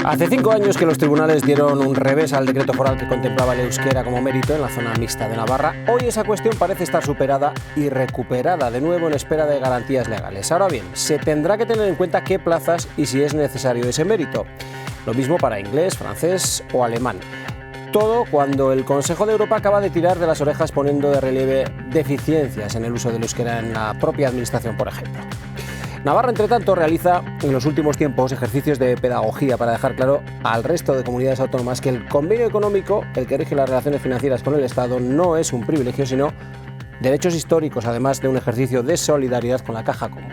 Hace 5 años que los tribunales dieron un revés al decreto foral que contemplaba el euskera como mérito en la zona mixta de Navarra. Hoy esa cuestión parece estar superada y recuperada de nuevo en espera de garantías legales. Ahora bien, se tendrá que tener en cuenta qué plazas y si es necesario ese mérito. Lo mismo para inglés, francés o alemán. Todo cuando el Consejo de Europa acaba de tirar de las orejas poniendo de relieve deficiencias en el uso del euskera en la propia administración, por ejemplo. Navarra, entre tanto, realiza en los últimos tiempos ejercicios de pedagogía para dejar claro al resto de comunidades autónomas que el convenio económico, el que rige las relaciones financieras con el Estado, no es un privilegio, sino derechos históricos, además de un ejercicio de solidaridad con la caja común.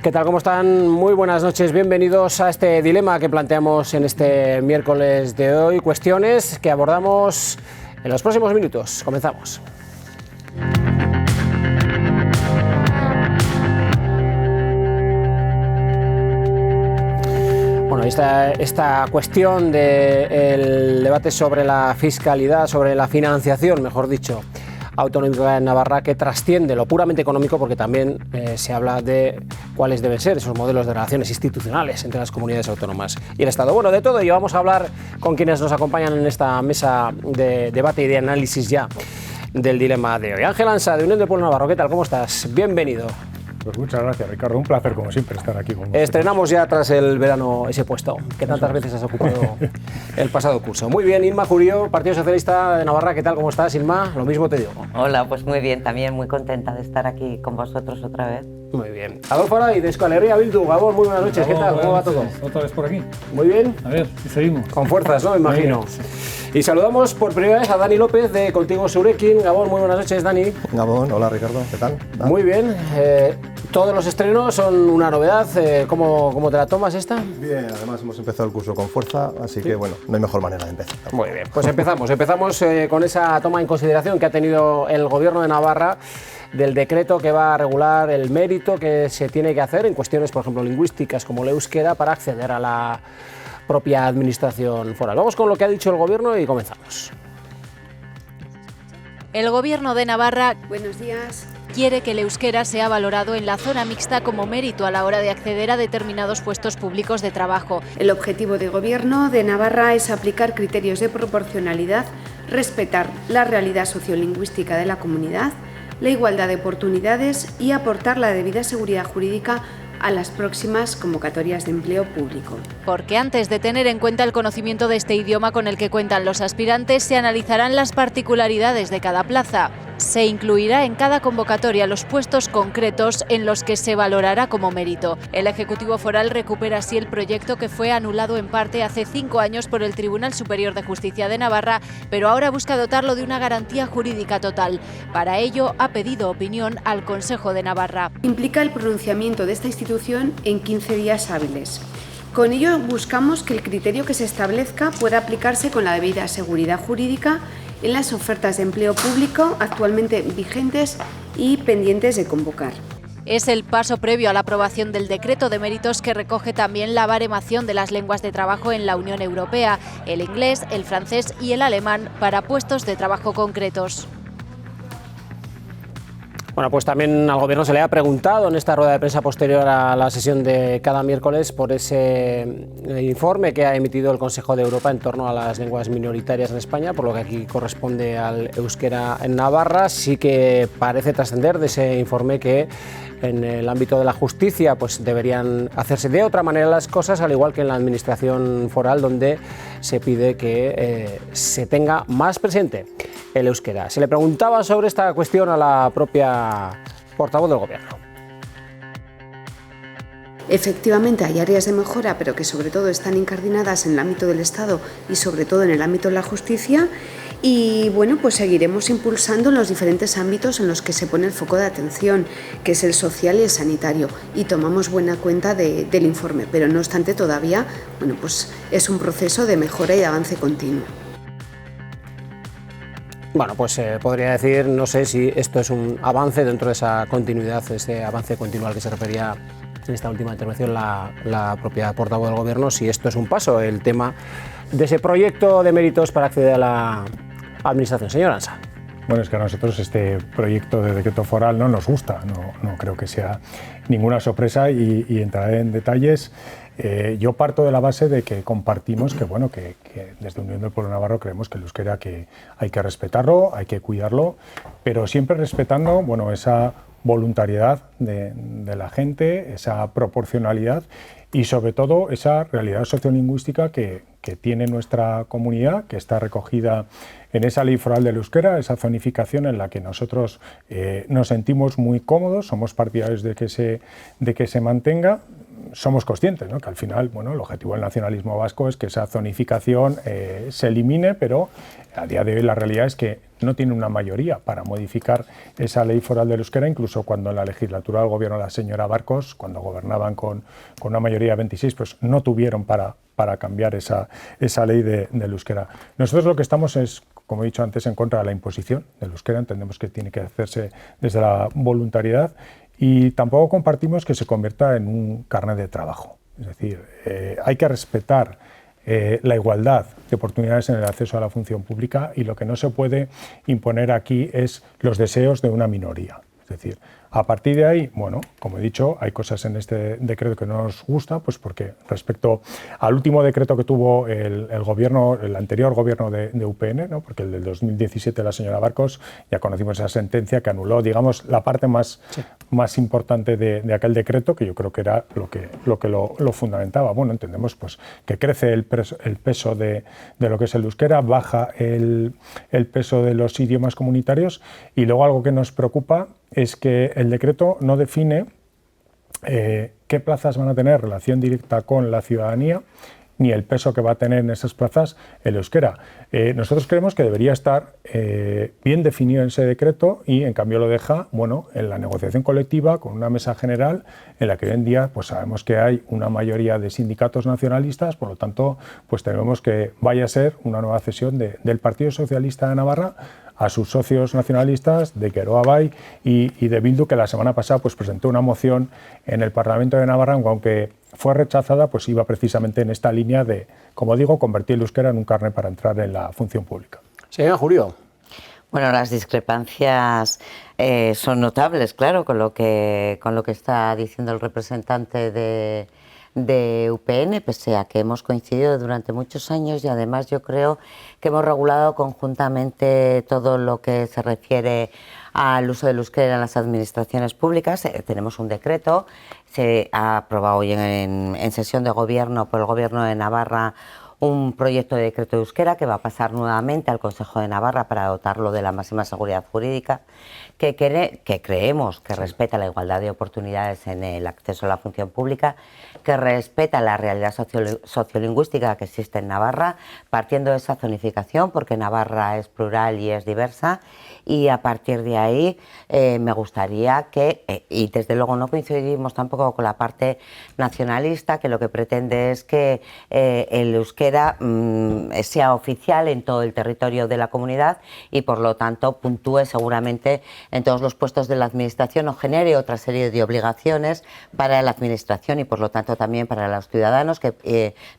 ¿Qué tal? ¿Cómo están? Muy buenas noches. Bienvenidos a este dilema que planteamos en este miércoles de hoy. Cuestiones que abordamos en los próximos minutos. Comenzamos. Bueno, esta cuestión del debate sobre la fiscalidad, sobre la financiación, mejor dicho, autonómica en Navarra, que trasciende lo puramente económico, porque también se habla de cuáles deben ser esos modelos de relaciones institucionales entre las comunidades autónomas y el Estado. Bueno, de todo ello vamos a hablar con quienes nos acompañan en esta mesa de debate y de análisis ya del dilema de hoy. Ángel Ansa, de Unión del Pueblo Navarro, ¿qué tal? ¿Cómo estás? Bienvenido. Pues muchas gracias, Ricardo. Un placer, como siempre, estar aquí con vosotros. Estrenamos ya tras el verano ese puesto que tantas veces has ocupado el pasado curso. Muy bien, Inma Jurío, Partido Socialista de Navarra. ¿Qué tal? ¿Cómo estás, Inma? Lo mismo te digo. Hola, pues muy bien, también muy contenta de estar aquí con vosotros otra vez. Muy bien. Adolfo Aray, de Euskal Herria Bildu. Gabón, muy buenas noches. ¿Qué tal? ¿Cómo va todo? Otra vez por aquí. Muy bien. A ver, y seguimos. Con fuerzas, ¿no? Me imagino. Sí. Y saludamos por primera vez a Dani López de Contigo Surekin. Gabón, muy buenas noches, Dani. Gabón, hola Ricardo, ¿qué tal? Muy bien. Todos los estrenos son una novedad. ¿Cómo te la tomas esta? Bien, además hemos empezado el curso con fuerza, así que bueno, no hay mejor manera de empezar. Muy bien, pues empezamos con esa toma en consideración que ha tenido el Gobierno de Navarra del decreto que va a regular el mérito que se tiene que hacer en cuestiones, por ejemplo, lingüísticas como el euskera para acceder a la propia administración foral. Vamos con lo que ha dicho el Gobierno y comenzamos. El Gobierno de Navarra, buenos días, quiere que el euskera sea valorado en la zona mixta como mérito a la hora de acceder a determinados puestos públicos de trabajo. El objetivo de Gobierno de Navarra es aplicar criterios de proporcionalidad, respetar la realidad sociolingüística de la comunidad, la igualdad de oportunidades y aportar la debida seguridad jurídica a las próximas convocatorias de empleo público. Porque antes de tener en cuenta el conocimiento de este idioma con el que cuentan los aspirantes, se analizarán las particularidades de cada plaza. Se incluirá en cada convocatoria los puestos concretos en los que se valorará como mérito. El Ejecutivo Foral recupera así el proyecto que fue anulado en parte hace 5 años por el Tribunal Superior de Justicia de Navarra, pero ahora busca dotarlo de una garantía jurídica total. Para ello, ha pedido opinión al Consejo de Navarra. Implica el pronunciamiento de esta institución en 15 días hábiles. Con ello buscamos que el criterio que se establezca pueda aplicarse con la debida seguridad jurídica en las ofertas de empleo público actualmente vigentes y pendientes de convocar. Es el paso previo a la aprobación del decreto de méritos que recoge también la baremación de las lenguas de trabajo en la Unión Europea, el inglés, el francés y el alemán para puestos de trabajo concretos. Bueno, pues también al Gobierno se le ha preguntado en esta rueda de prensa posterior a la sesión de cada miércoles por ese informe que ha emitido el Consejo de Europa en torno a las lenguas minoritarias en España, por lo que aquí corresponde al euskera en Navarra. Sí que parece trascender de ese informe que en el ámbito de la justicia pues deberían hacerse de otra manera las cosas, al igual que en la administración foral, donde se pide que se tenga más presente el euskera. Se le preguntaba sobre esta cuestión a la propia portavoz del Gobierno. Efectivamente hay áreas de mejora, pero que sobre todo están incardinadas en el ámbito del Estado y sobre todo en el ámbito de la justicia. Y bueno, pues seguiremos impulsando en los diferentes ámbitos en los que se pone el foco de atención, que es el social y el sanitario, y tomamos buena cuenta del informe, pero no obstante todavía, bueno, pues es un proceso de mejora y de avance continuo. Bueno, pues podría decir, no sé si esto es un avance dentro de esa continuidad, ese avance continuo al que se refería en esta última intervención la propia portavoz del Gobierno, si esto es un paso, el tema de ese proyecto de méritos para acceder a la Administración. Señor Ansa. Bueno, es que a nosotros este proyecto de decreto foral no nos gusta, no creo que sea ninguna sorpresa y entraré en detalles. Yo parto de la base de que compartimos que desde Unión del Pueblo Navarro creemos que el euskera que hay que respetarlo, hay que cuidarlo, pero siempre respetando esa voluntariedad de la gente, esa proporcionalidad y sobre todo esa realidad sociolingüística que tiene nuestra comunidad, que está recogida en esa ley foral del euskera, esa zonificación en la que nosotros nos sentimos muy cómodos, somos partidarios de que se mantenga. Somos conscientes, ¿no?, que al final el objetivo del nacionalismo vasco es que esa zonificación se elimine, pero a día de hoy la realidad es que no tiene una mayoría para modificar esa ley foral del euskera, incluso cuando en la legislatura del gobierno de la señora Barcos, cuando gobernaban con una mayoría de 26, pues no tuvieron para cambiar esa ley del euskera. Nosotros lo que estamos es, como he dicho antes, en contra de la imposición del euskera, entendemos que tiene que hacerse desde la voluntariedad y tampoco compartimos que se convierta en un carnet de trabajo. Es decir, hay que respetar la igualdad de oportunidades en el acceso a la función pública y lo que no se puede imponer aquí es los deseos de una minoría. Es decir, a partir de ahí, como he dicho, hay cosas en este decreto que no nos gusta, pues porque respecto al último decreto que tuvo el anterior gobierno de UPN, ¿no?, porque el del 2017 la señora Barcos, ya conocimos esa sentencia que anuló, digamos, la parte más importante de aquel decreto, que yo creo que era lo que lo fundamentaba. Entendemos pues que crece el peso de lo que es el euskera, baja el peso de los idiomas comunitarios y luego algo que nos preocupa es que el decreto no define qué plazas van a tener relación directa con la ciudadanía ni el peso que va a tener en esas plazas el euskera. Nosotros creemos que debería estar bien definido en ese decreto y en cambio lo deja en la negociación colectiva con una mesa general en la que hoy en día pues sabemos que hay una mayoría de sindicatos nacionalistas, por lo tanto pues tememos que vaya a ser una nueva cesión del Partido Socialista de Navarra a sus socios nacionalistas de Geroa Bai y de Bildu, que la semana pasada pues presentó una moción en el Parlamento de Navarra, aunque fue rechazada, pues iba precisamente en esta línea de, como digo, convertir el euskera en un carnet para entrar en la función pública. Señora Julio. Bueno, las discrepancias son notables, claro, con lo que está diciendo el representante de UPN, pese a que hemos coincidido durante muchos años y además yo creo que hemos regulado conjuntamente todo lo que se refiere al uso del euskera en las administraciones públicas. Tenemos un decreto, se ha aprobado hoy en sesión de gobierno por el Gobierno de Navarra un proyecto de decreto de euskera que va a pasar nuevamente al Consejo de Navarra para dotarlo de la máxima seguridad jurídica, que creemos que respeta la igualdad de oportunidades en el acceso a la función pública, que respeta la realidad sociolingüística que existe en Navarra, partiendo de esa zonificación, porque Navarra es plural y es diversa, y a partir de ahí me gustaría que, y desde luego no coincidimos tampoco con la parte nacionalista, que lo que pretende es que el euskera sea oficial en todo el territorio de la comunidad y por lo tanto puntúe seguramente en todos los puestos de la administración o genere otra serie de obligaciones para la administración y por lo tanto también para los ciudadanos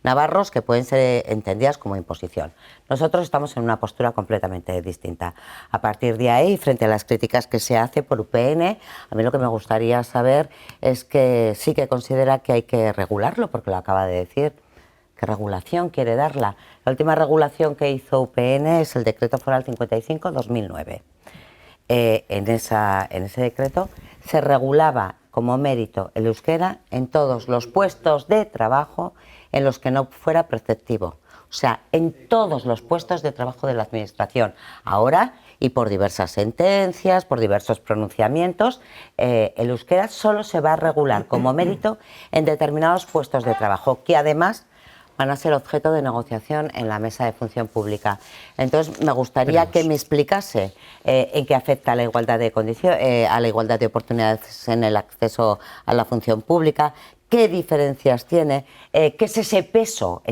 navarros que pueden ser entendidas como imposición. Nosotros estamos en una postura completamente distinta. A partir de ahí, frente a las críticas que se hace por UPN, a mí lo que me gustaría saber es que sí que considera que hay que regularlo, porque lo acaba de decir. ¿Qué regulación quiere darla? La última regulación que hizo UPN es el Decreto Foral 55/2009. En ese decreto se regulaba como mérito el euskera en todos los puestos de trabajo en los que no fuera preceptivo. O sea, en todos los puestos de trabajo de la administración. Ahora, y por diversas sentencias, por diversos pronunciamientos, el euskera solo se va a regular como mérito en determinados puestos de trabajo, que además van a ser objeto de negociación en la mesa de función pública. Entonces, me gustaría que me explicase en qué afecta la igualdad de a la igualdad de oportunidades en el acceso a la función pública, qué diferencias tiene, qué es ese peso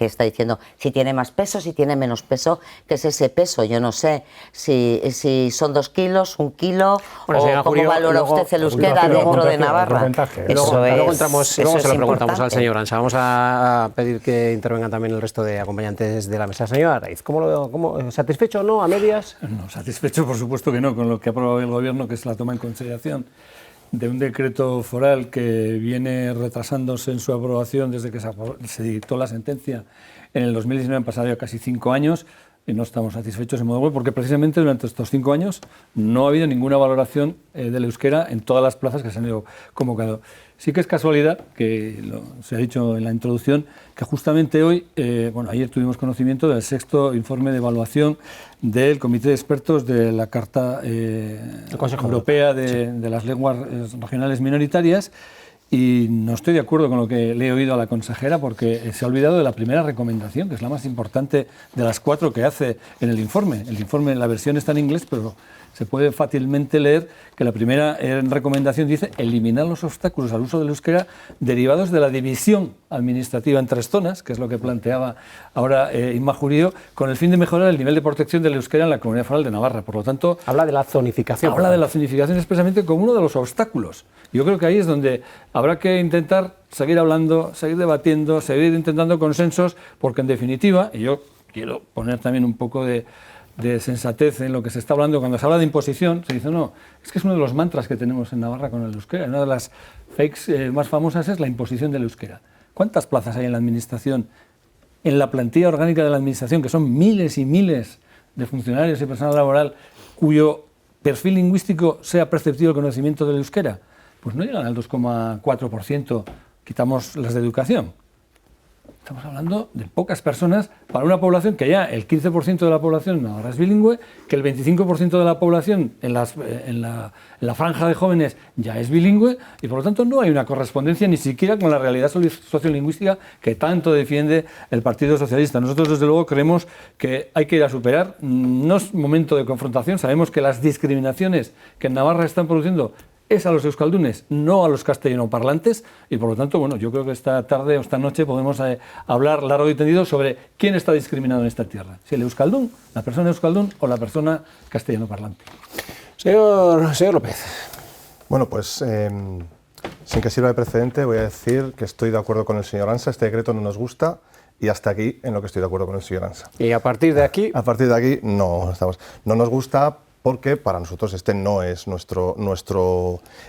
que está diciendo si tiene más peso, si tiene menos peso, ¿qué es ese peso? Yo no sé si son 2 kilos, 1 kilo, bueno, o cómo valora usted el euskera dentro de Navarra. Luego se lo preguntamos al señor Araiz. Vamos a pedir que intervengan también el resto de acompañantes de la mesa. Señor Araiz, ¿cómo satisfecho o no a medias? No, satisfecho por supuesto que no, con lo que ha aprobado el Gobierno, que es la toma en consideración de un decreto foral que viene retrasándose en su aprobación desde que se dictó la sentencia en el 2019, han pasado ya casi 5 años, y no estamos satisfechos en modo web, porque precisamente durante estos 5 años no ha habido ninguna valoración del euskera en todas las plazas que se han ido convocando. Sí que es casualidad, que se ha dicho en la introducción, que justamente hoy, ayer tuvimos conocimiento del 6º informe de evaluación del Comité de Expertos de la Carta Europea de las Lenguas Regionales Minoritarias, y no estoy de acuerdo con lo que le he oído a la consejera, porque se ha olvidado de la primera recomendación, que es la más importante de las 4 que hace en el informe. El informe, la versión está en inglés, pero se puede fácilmente leer que la primera recomendación dice eliminar los obstáculos al uso del euskera derivados de la división administrativa en 3 zonas, que es lo que planteaba ahora Inma Jurío, con el fin de mejorar el nivel de protección del euskera en la Comunidad Foral de Navarra. Por lo tanto, habla de la zonificación. Habla de la zonificación expresamente como uno de los obstáculos. Yo creo que ahí es donde habrá que intentar seguir hablando, seguir debatiendo, seguir intentando consensos, porque en definitiva, y yo quiero poner también un poco de sensatez en lo que se está hablando, cuando se habla de imposición, se dice, no, es que es uno de los mantras que tenemos en Navarra con el euskera. Una de las fakes más famosas es la imposición del euskera. ¿Cuántas plazas hay en la administración, en la plantilla orgánica de la administración, que son miles y miles de funcionarios y personal laboral, cuyo perfil lingüístico sea perceptivo el conocimiento del euskera? Pues no llegan al 2,4%, quitamos las de educación. Estamos hablando de pocas personas para una población que ya el 15% de la población ahora es bilingüe, que el 25% de la población en la franja de jóvenes ya es bilingüe, y por lo tanto no hay una correspondencia ni siquiera con la realidad sociolingüística que tanto defiende el Partido Socialista. Nosotros desde luego creemos que hay que ir a superar, no es momento de confrontación, sabemos que las discriminaciones que en Navarra están produciendo es a los euskaldunes, no a los castellanoparlantes, y por lo tanto, bueno, yo creo que esta tarde o esta noche podemos hablar largo y tendido sobre quién está discriminado en esta tierra, si el euskaldún, la persona euskaldún o la persona castellanoparlante. Señor López. Bueno, pues sin que sirva de precedente voy a decir que estoy de acuerdo con el señor Ansa, este decreto no nos gusta, y hasta aquí en lo que estoy de acuerdo con el señor Ansa. ¿Y a partir de aquí? A partir de aquí no nos gusta, porque para nosotros este no es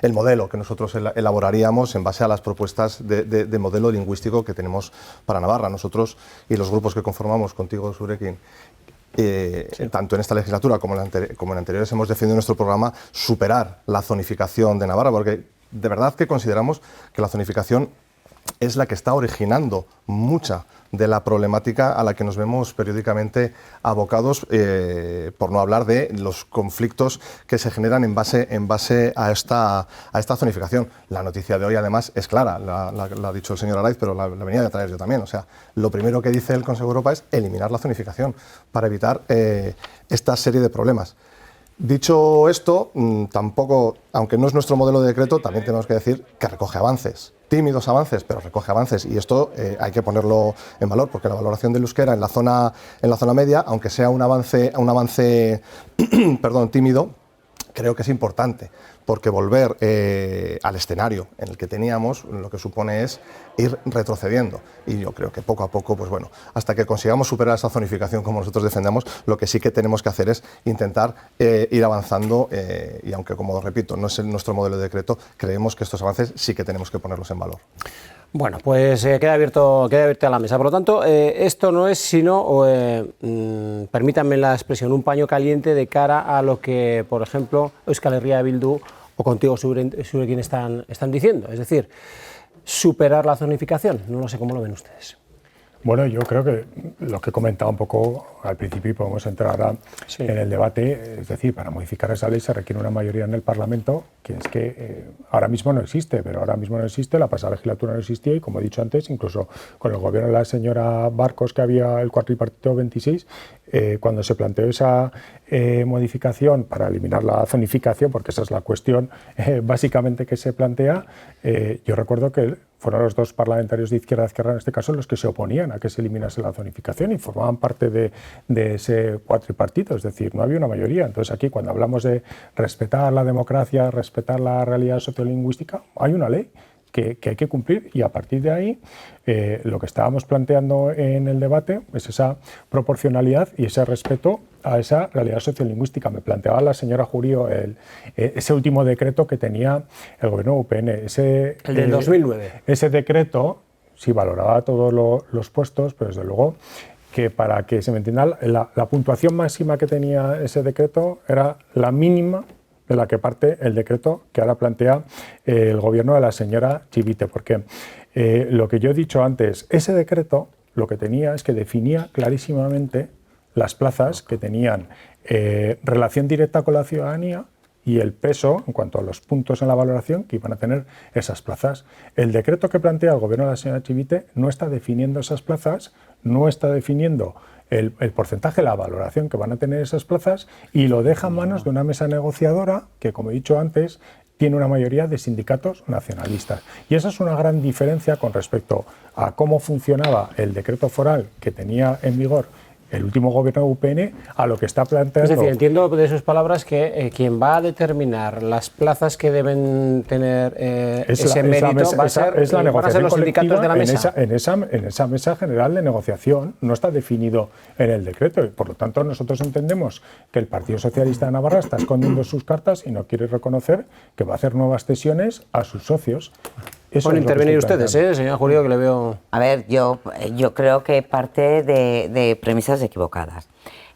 el modelo que nosotros elaboraríamos en base a las propuestas de modelo lingüístico que tenemos para Navarra. Nosotros y los grupos que conformamos contigo, Zurekin, tanto en esta legislatura como en anteriores, hemos defendido en nuestro programa superar la zonificación de Navarra, porque de verdad que consideramos que la zonificación es la que está originando mucha de la problemática a la que nos vemos periódicamente abocados, por no hablar de los conflictos que se generan en base a esta zonificación. La noticia de hoy, además, es clara, la ha dicho el señor Araiz, pero la venía a traer yo también. O sea, lo primero que dice el Consejo de Europa es eliminar la zonificación para evitar esta serie de problemas. Dicho esto, tampoco, aunque no es nuestro modelo de decreto, también tenemos que decir que recoge avances. Tímidos avances, pero recoge avances, y esto hay que ponerlo en valor, porque la valoración del euskera en la zona media, aunque sea un avance tímido, creo que es importante, porque volver al escenario en el que teníamos lo que supone es ir retrocediendo, y yo creo que poco a poco, pues bueno, hasta que consigamos superar esa zonificación como nosotros defendemos, lo que sí que tenemos que hacer es intentar ir avanzando, y aunque, como repito, no es nuestro modelo de decreto, creemos que estos avances sí que tenemos que ponerlos en valor. Bueno, pues queda abierto a la mesa. Por lo tanto, esto no es sino, permítanme la expresión, un paño caliente de cara a lo que, por ejemplo, Euskal Herria Bildu o Contigo Zurekin están diciendo. Es decir, superar la zonificación. No lo sé cómo lo ven ustedes. Bueno, yo creo que lo que he comentado un poco al principio, y podemos entrar ahora en el debate, es decir, para modificar esa ley se requiere una mayoría en el Parlamento, que es que ahora mismo no existe, la pasada legislatura no existía, y como he dicho antes, incluso con el gobierno de la señora Barcos, que había el cuatripartito 26, cuando se planteó esa modificación para eliminar la zonificación, porque esa es la cuestión básicamente que se plantea, yo recuerdo que fueron los dos parlamentarios de izquierda en este caso los que se oponían a que se eliminase la zonificación y formaban parte de ese cuatripartito, es decir, no había una mayoría. Entonces aquí cuando hablamos de respetar la democracia, respetar la realidad sociolingüística, hay una ley que hay que cumplir y a partir de ahí lo que estábamos planteando en el debate es esa proporcionalidad y ese respeto a esa realidad sociolingüística. Me planteaba la señora Jurío ese último decreto que tenía el gobierno de UPN. El del 2009. Ese decreto sí valoraba todos los puestos, pero desde luego que para que se me entienda, la puntuación máxima que tenía ese decreto era la mínima de la que parte el decreto que ahora plantea el gobierno de la señora Chivite, porque lo que yo he dicho antes, ese decreto lo que tenía es que definía clarísimamente las plazas que tenían relación directa con la ciudadanía y el peso en cuanto a los puntos en la valoración que iban a tener esas plazas. El decreto que plantea el gobierno de la señora Chivite no está definiendo esas plazas, no está definiendo el porcentaje, la valoración que van a tener esas plazas y lo deja en manos de una mesa negociadora que, como he dicho antes, tiene una mayoría de sindicatos nacionalistas. Y esa es una gran diferencia con respecto a cómo funcionaba el decreto foral que tenía en vigor el último gobierno de UPN a lo que está planteando. Es decir, entiendo de sus palabras que quien va a determinar las plazas que deben tener ese mérito van a ser los sindicatos de la mesa. En esa mesa general de negociación no está definido en el decreto y por lo tanto nosotros entendemos que el Partido Socialista de Navarra está escondiendo sus cartas y no quiere reconocer que va a hacer nuevas cesiones a sus socios. Pueden intervenir ustedes, señora Jurío, que le veo... A ver, yo creo que parte de premisas equivocadas.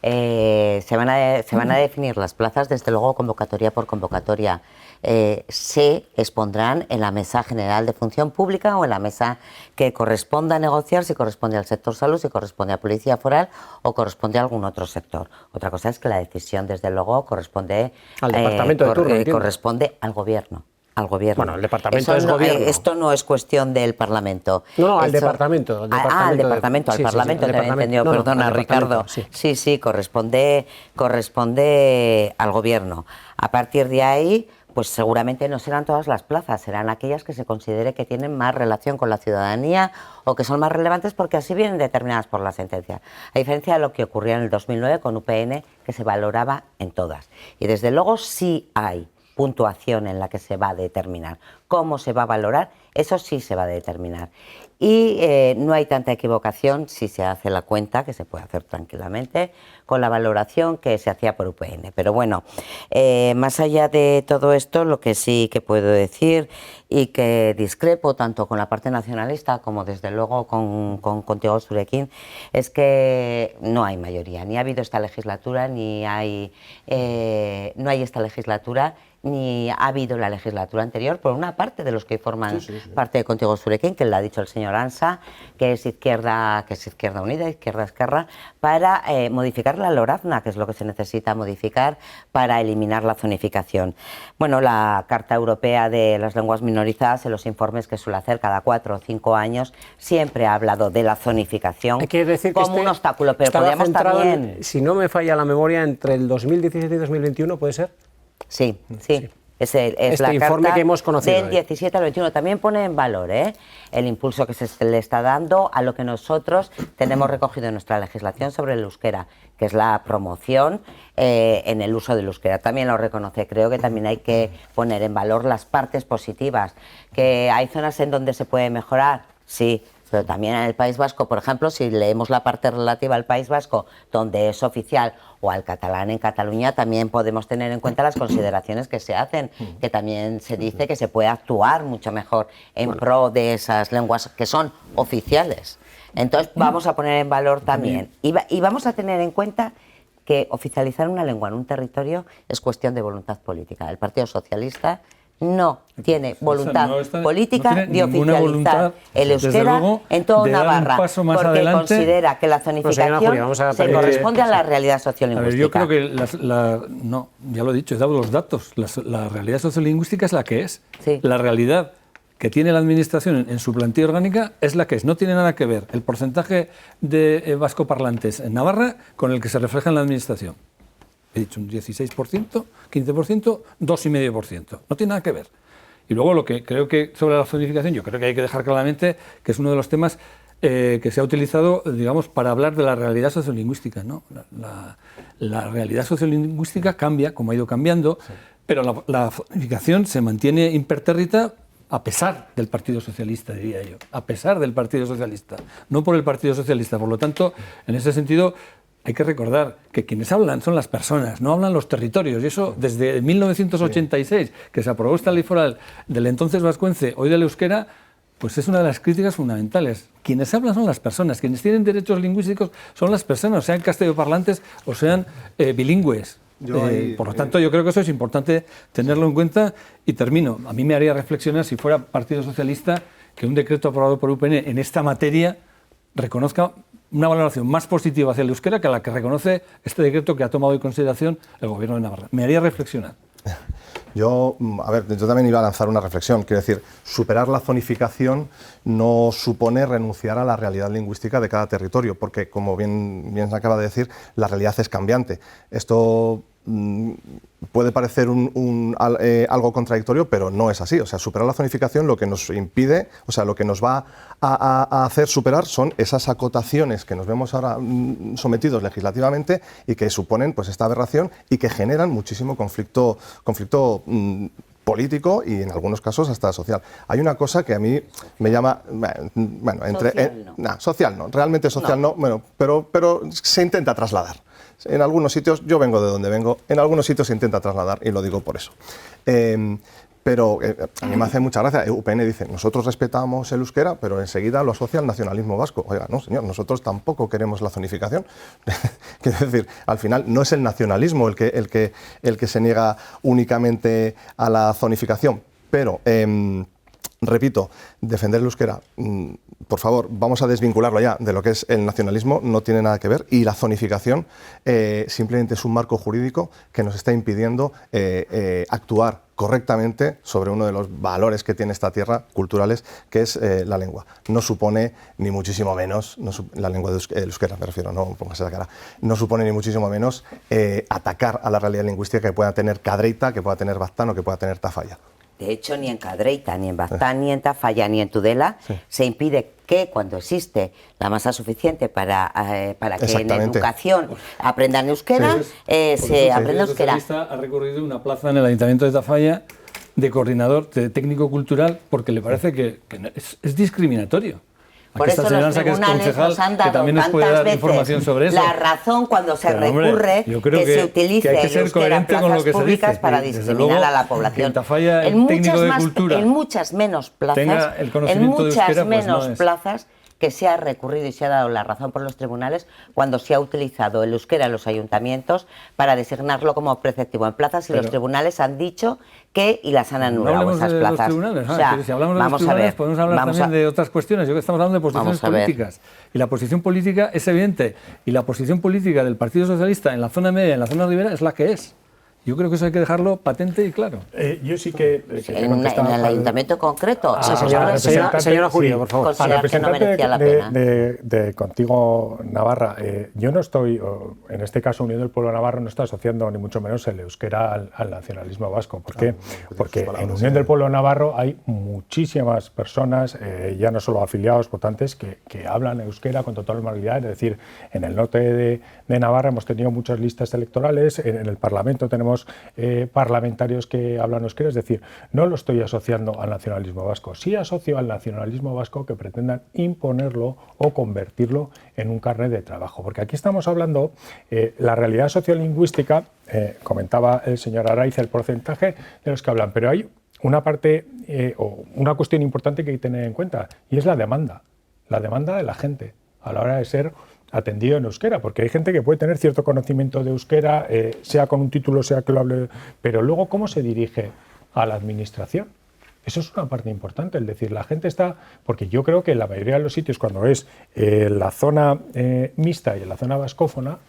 Se van a definir las plazas, desde luego, convocatoria por convocatoria. Se expondrán en la mesa general de función pública o en la mesa que corresponda a negociar, si corresponde al sector salud, si corresponde a policía foral o corresponde a algún otro sector. Otra cosa es que la decisión, desde luego, corresponde al departamento de turno, corresponde al gobierno. Al gobierno. Bueno, el departamento es gobierno. Esto no es cuestión del Parlamento. No, al departamento. Al Parlamento, te había entendido, perdona, Ricardo. Sí, corresponde al gobierno. A partir de ahí, pues seguramente no serán todas las plazas, serán aquellas que se considere que tienen más relación con la ciudadanía o que son más relevantes porque así vienen determinadas por la sentencia. A diferencia de lo que ocurría en el 2009 con UPN, que se valoraba en todas. Y desde luego sí hay puntuación en la que se va a determinar. ¿Cómo se va a valorar? Eso sí se va a determinar. Y no hay tanta equivocación si se hace la cuenta, que se puede hacer tranquilamente, con la valoración que se hacía por UPN. Pero bueno, más allá de todo esto, lo que sí que puedo decir y que discrepo tanto con la parte nacionalista como desde luego con Contigo Zurekin, es que no hay mayoría. Ni ha habido esta legislatura, no hay esta legislatura, ni ha habido la legislatura anterior por una parte de los que forman parte de Contigo Zurekin, que le ha dicho el señor Ansa, que es Izquierda Unida, Izquierda Esquerra, para modificar la LORAZNA, que es lo que se necesita modificar para eliminar la zonificación. Bueno, la Carta Europea de las Lenguas Minorizadas, en los informes que suele hacer cada 4 o 5 años, siempre ha hablado de la zonificación como un obstáculo, pero podríamos también... Si no me falla la memoria, entre el 2017 y 2021, ¿puede ser? Sí. Es la informe carta que hemos conocido del 17 al 21. También pone en valor el impulso que se le está dando a lo que nosotros tenemos recogido en nuestra legislación sobre el euskera, que es la promoción en el uso del euskera. También lo reconoce. Creo que también hay que poner en valor las partes positivas, que hay zonas en donde se puede mejorar, sí. Pero también en el País Vasco, por ejemplo, si leemos la parte relativa al País Vasco, donde es oficial, o al catalán en Cataluña, también podemos tener en cuenta las consideraciones que se hacen, que también se dice que se puede actuar mucho mejor en pro de esas lenguas que son oficiales. Entonces vamos a poner en valor también, y vamos a tener en cuenta que oficializar una lengua en un territorio es cuestión de voluntad política. El Partido Socialista no tiene voluntad política de oficializar el euskera en toda Navarra, porque considera que la zonificación se corresponde a la realidad sociolingüística. Yo creo que no, ya lo he dicho, he dado los datos. La realidad sociolingüística es la que es. Sí. La realidad que tiene la Administración en su plantilla orgánica es la que es. No tiene nada que ver el porcentaje de vascoparlantes en Navarra con el que se refleja en la Administración. He dicho un 16%, 15%, 2,5%. No tiene nada que ver. Y luego lo que creo que sobre la zonificación, yo creo que hay que dejar claramente que es uno de los temas que se ha utilizado, digamos, para hablar de la realidad sociolingüística, ¿no? La realidad sociolingüística cambia, como ha ido cambiando, pero la zonificación se mantiene impertérrita a pesar del Partido Socialista, diría yo, a pesar del Partido Socialista, no por el Partido Socialista. Por lo tanto, en ese sentido, hay que recordar que quienes hablan son las personas, no hablan los territorios. Y eso desde 1986, que se aprobó esta ley foral del entonces vascuence, hoy del euskera, pues es una de las críticas fundamentales. Quienes hablan son las personas, quienes tienen derechos lingüísticos son las personas, sean castellanoparlantes o sean bilingües. Por lo tanto, yo creo que eso es importante tenerlo en cuenta. Y termino. A mí me haría reflexionar, si fuera Partido Socialista, que un decreto aprobado por UPN en esta materia reconozca una valoración más positiva hacia el euskera que la que reconoce este decreto que ha tomado en consideración el Gobierno de Navarra. Me haría reflexionar. Yo también iba a lanzar una reflexión. Quiero decir, superar la zonificación no supone renunciar a la realidad lingüística de cada territorio, porque, como bien se acaba de decir, la realidad es cambiante. Esto puede parecer algo contradictorio, pero no es así. O sea, superar la zonificación lo que nos impide, o sea, lo que nos va a hacer superar son esas acotaciones que nos vemos ahora sometidos legislativamente y que suponen pues esta aberración y que generan muchísimo conflicto político y en algunos casos hasta social. Hay una cosa que a mí me llama, bueno, social no, realmente social no, bueno, pero se intenta trasladar. En algunos sitios, yo vengo de donde vengo, en algunos sitios se intenta trasladar y lo digo por eso. Pero a mí me hace mucha gracia. UPN dice, nosotros respetamos el euskera, pero enseguida lo asocia al nacionalismo vasco. Oiga, no, señor, nosotros tampoco queremos la zonificación. Quiero decir, al final no es el nacionalismo el que se niega únicamente a la zonificación. Pero, repito, defender el euskera, por favor, vamos a desvincularlo ya de lo que es el nacionalismo, no tiene nada que ver, y la zonificación simplemente es un marco jurídico que nos está impidiendo actuar correctamente sobre uno de los valores que tiene esta tierra, culturales, que es la lengua. No supone, ni muchísimo menos, la lengua del euskera me refiero, no pongas esa cara, no supone ni muchísimo menos atacar a la realidad lingüística que pueda tener Cadreita, que pueda tener Baztán o que pueda tener Tafalla. De hecho, ni en Cadreita, ni en Baztán, ni en Tafalla, ni en Tudela se impide que cuando existe la masa suficiente para que en educación aprendan euskera, se aprenda euskera. El Socialista ha recurrido una plaza en el Ayuntamiento de Tafalla de coordinador de técnico-cultural porque le parece que es discriminatorio. Por eso los tribunales nos han dado tantas veces la razón cuando se recurre que se utilice el euskera en plazas públicas para discriminar a la población. En muchas menos plazas que se ha recurrido y se ha dado la razón por los tribunales cuando se ha utilizado el euskera en los ayuntamientos para designarlo como preceptivo en plazas y los tribunales han dicho que y las han anulado esas plazas. O sea, si hablamos de los tribunales podemos hablar también de otras cuestiones. Yo creo que estamos hablando de posiciones políticas y la posición política es evidente y la posición política del Partido Socialista en la zona media, en la zona ribera es la que es. Yo creo que eso hay que dejarlo patente y claro. Yo sí que... en el ayuntamiento concreto. Señora Jurío, por favor. Al representante de Contigo Navarra, yo no estoy, en este caso Unión del Pueblo Navarro, no está asociando ni mucho menos el euskera al nacionalismo vasco. ¿Por qué? Porque en Unión del Pueblo Navarro hay muchísimas personas, ya no solo afiliados, votantes, que hablan euskera con total normalidad. Es decir, en el norte de Navarra hemos tenido muchas listas electorales, en el Parlamento tenemos parlamentarios que hablan euskera, es decir, no lo estoy asociando al nacionalismo vasco, sí asocio al nacionalismo vasco que pretendan imponerlo o convertirlo en un carnet de trabajo, porque aquí estamos hablando, la realidad sociolingüística, comentaba el señor Araiz el porcentaje de los que hablan, pero hay una parte o una cuestión importante que hay que tener en cuenta y es la demanda de la gente a la hora de ser atendido en euskera, porque hay gente que puede tener cierto conocimiento de euskera, sea con un título, sea que lo hable, pero luego cómo se dirige a la administración. Eso es una parte importante, es decir, la gente está, porque yo creo que en la mayoría de los sitios cuando es la zona mixta y en la zona vascófona,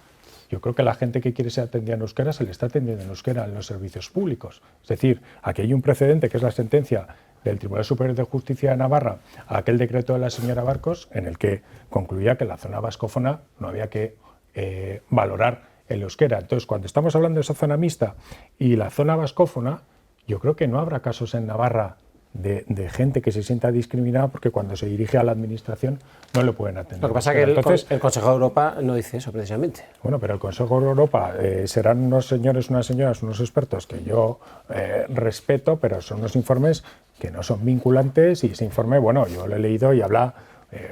yo creo que la gente que quiere ser atendida en euskera se le está atendiendo en euskera en los servicios públicos. Es decir, aquí hay un precedente que es la sentencia del Tribunal Superior de Justicia de Navarra a aquel decreto de la señora Barcos en el que concluía que en la zona vascófona no había que valorar el euskera. Entonces, cuando estamos hablando de esa zona mixta y la zona vascófona, yo creo que no habrá casos en Navarra de gente que se sienta discriminada porque cuando se dirige a la administración no le pueden atender. Lo que pasa es que el Consejo de Europa no dice eso precisamente. Bueno, pero el Consejo de Europa serán unos señores, unas señoras, unos expertos que yo respeto, pero son unos informes que no son vinculantes y ese informe, bueno, yo lo he leído y habla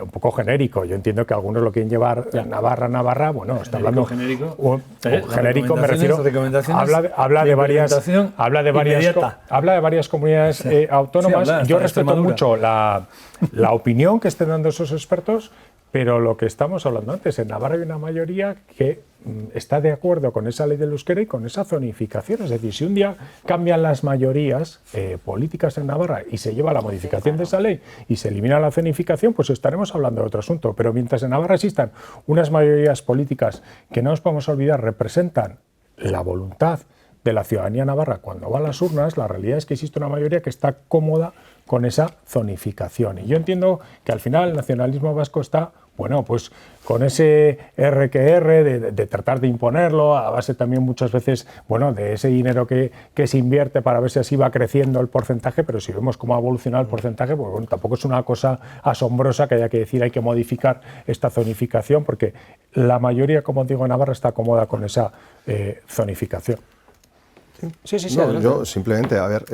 un poco genérico. Yo entiendo que algunos lo quieren llevar Navarra, bueno, está hablando genérico, genérico, me refiero, habla de varias comunidades autónomas. Sí, yo respeto mucho la opinión que estén dando esos expertos, pero lo que estamos hablando antes, en Navarra hay una mayoría que está de acuerdo con esa ley del euskera y con esa zonificación. Es decir, si un día cambian las mayorías políticas en Navarra y se lleva la modificación de esa ley y se elimina la zonificación, pues estaremos hablando de otro asunto. Pero mientras en Navarra existan unas mayorías políticas que no nos podemos olvidar representan la voluntad de la ciudadanía navarra cuando va a las urnas, la realidad es que existe una mayoría que está cómoda con esa zonificación. Y yo entiendo que al final el nacionalismo vasco está, bueno, pues con ese R que R de tratar de imponerlo, a base también muchas veces, bueno, de ese dinero que se invierte para ver si así va creciendo el porcentaje, pero si vemos cómo ha evolucionado el porcentaje, pues bueno, tampoco es una cosa asombrosa que haya que decir hay que modificar esta zonificación, porque la mayoría, como digo, en Navarra está cómoda con esa zonificación. Sí. No, yo simplemente, a ver,